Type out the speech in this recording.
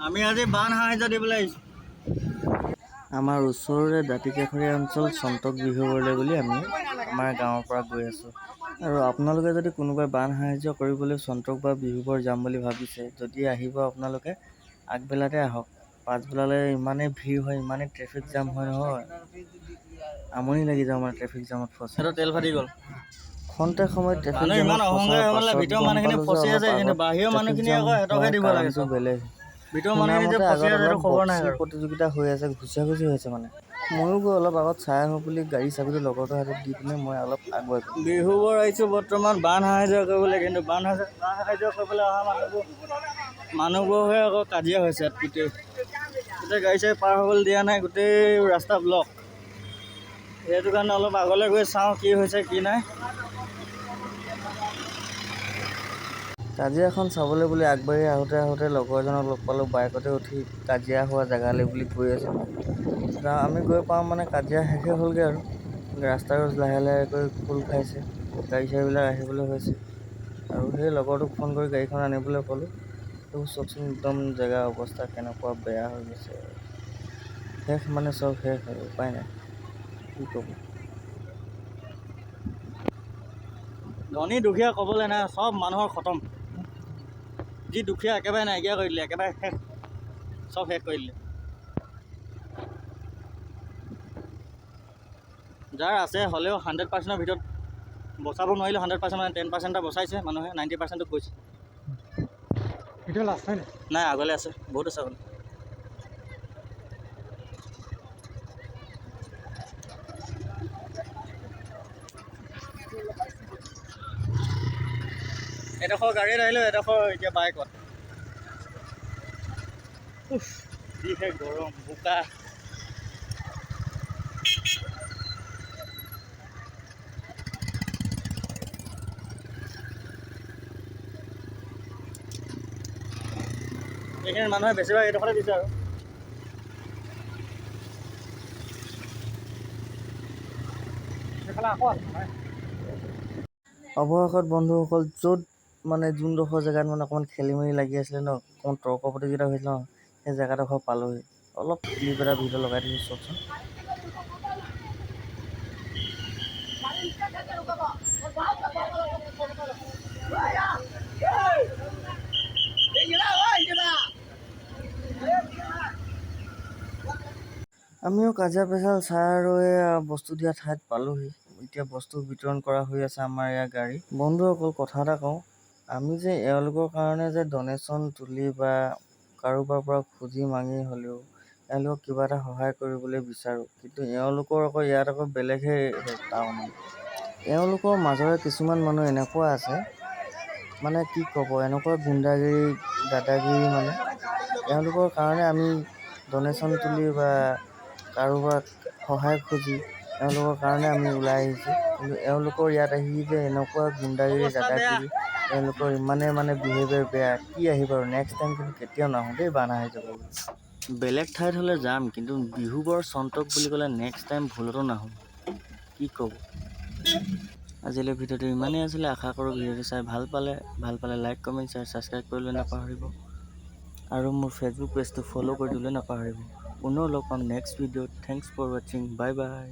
আমি আজি বান সাহায্য দিবলৈ আহিছোঁ। আমাৰ ওচৰৰে দাঁতিকাষৰীয়া অঞ্চল চন্তক বিহুবলৈ বুলি আমি আমাৰ গাঁৱৰ পৰা গৈ আছোঁ। আৰু আপোনালোকে যদি কোনোবাই বান সাহায্য কৰিবলৈ চন্তক বা বিহুবৰ যাম বুলি ভাবিছে, যদি আহিব আপোনালোকে আগবেলাতে আহক। পাছবেলালৈ ইমানেই ভিৰ হয়, ইমানেই ট্ৰেফিক জাম হয় নহয়, আমনি লাগি যাওঁ মানে ট্ৰেফিক জামত ফচি। সেইটো তেল ফাটি গ'ল। খন্তে সময়ত ট্ৰেফিক জামত ফচাৰ পাছত গম পালোঁ যে অলপ আগত ট্ৰেফিক জাম হোৱাৰ কাৰণটো বেলেগ। শুনামতে আগত অলপ বক্সিং প্ৰতিযোগিতা হৈ আছে, ঘুচা-ঘুচি হৈছে মানে। ময়ো গৈ অলপ আগত চাই আহোঁ বুলি গাড়ী চাবিটো লগৰটোৰ হাতত দি পিনে মই অলপ আগুৱাই গ'লোঁ। বিহুবোৰ আহিছোঁ বৰ্তমান বান সাহায্য কৰিবলৈ, কিন্তু বান সাহায্য কৰিবলৈ অহা মানুহবোৰহে আকৌ কাজিয়া হৈছে। গোটেই গাড়ী চাড়ী পাৰ হ'বলৈ দিয়া নাই, গোটেই ৰাস্তা ব্লক। সেইটো কাৰণে অলপ আগলৈ গৈ চাওঁ কি হৈছে কি নাই। কাজিয়াখন চাবলৈ বুলি আগবাঢ়ি আহোঁতে লগৰ এজনক লগ পালোঁ, বাইকতে উঠি কাজিয়া হোৱা জেগালৈ বুলি গৈ আছোঁ। আমি গৈ পাওঁ মানে কাজিয়া শেষে হ'লগৈ আৰু ৰাস্তাও লাহে লাহেকৈ খোল খাইছে, গাড়ী চাড়ীবিলাক আহিবলৈ হৈছে। আৰু সেই লগৰটোক ফোন কৰি গাড়ীখন আনিবলৈ ক'লোঁ। এইবোৰ চাওকচোন একদম জেগাৰ অৱস্থা কেনেকুৱা বেয়া হৈ গৈছে। শেষ মানে চব শেষ আৰু উপায় নাই, কি ক'ব। ধনী দুখীয়া ক'বলৈ নাই, চব মানুহৰ খতম। যি দুখীয়া একেবাৰে নাইকিয়া কৰি দিলে, একেবাৰে শেষ, চব শেষ কৰি দিলে। যাৰ আছে হ'লেও 100%ৰ ভিতৰত বচাব নোৱাৰিলে 100% মানে 10% এটা বচাইছে মানুহে, 90%টো গৈছে। নাই আগলৈ আছে, বহুত আছে আগলৈ। এডোখৰ গাড়ীত আহিলোঁ, এডোখৰ এতিয়া বাইকত। যিহে গৰম, বোকা। এইখিনি মানুহে বেছিভাগ এইডোখৰতে দিছে আৰু। অৱশেষত বন্ধুসকল, য'ত মানে যোনডোখৰ জেগাত মানে অকণমান খেলি মেলি লাগি আছিলে ন, অকণমান তৰ্ক প্ৰতিযোগিতা হৈছিলে ন, সেই জেগাডোখৰ পালোহি। অলপ ক্লিপ এটা ভিডিঅ' লগাই দিছোঁ চাওকচোন। আমিও কাজিয়া পেচাল চাই আৰু বস্তু দিয়া ঠাইত পালোহি। এতিয়া বস্তু বিতৰণ কৰা হৈ আছে আমাৰ ইয়াৰ গাড়ী। বন্ধুসকল কথা এটা কওঁ, আমি যে এওঁলোকৰ কাৰণে যে ডনেশ্যন তুলি বা কাৰোবাৰ পৰা খুজি মাঙি হ'লেও এওঁলোকক কিবা এটা সহায় কৰিবলৈ বিচাৰোঁ, কিন্তু এওঁলোকৰ আকৌ ইয়াত আকৌ বেলেগহে টাউন। এওঁলোকৰ মাজৰে কিছুমান মানুহ এনেকুৱা আছে, মানে কি ক'ব, এনেকুৱা গুণ্ডাগিৰি দাদাগিৰি মানে। এওঁলোকৰ কাৰণে আমি ডনেশ্যন তুলি বা কাৰোবাক সহায় খুজি এওঁলোকৰ কাৰণে আমি ওলাই আহিছোঁ, কিন্তু এওঁলোকৰ ইয়াত আহি যে এনেকুৱা গুণ্ডাগিৰি দাদাগিৰি, এওঁলোকৰ ইমানে মানে বিহেভিয়াৰ বেয়া, কি আহিব আৰু নেক্সট টাইম কিন্তু কেতিয়াও নাহোঁ দেই বান সাহায্য কৰিবলৈ। বেলেগ ঠাইত হ'লে যাম, কিন্তু বিহুবৰ চন্তক বুলি ক'লে নেক্সট টাইম ভুলতো নাহোঁ, কি ক'ব। আজিলৈ ভিডিঅ'টো ইমানেই আছিলে, আশা কৰোঁ ভিডিঅ'টো চাই ভাল পালে লাইক কমেণ্ট শ্বেয়াৰ ছাবস্ক্ৰাইব কৰিবলৈ নাপাহৰিব, আৰু মোৰ ফেচবুক পেজটো ফ'ল' কৰি দিবলৈ নাপাহৰিব। পুনৰ লগ পাম নেক্সট ভিডিঅ'ত। থেংকছ ফৰ ৱাচিং, বাই বাই।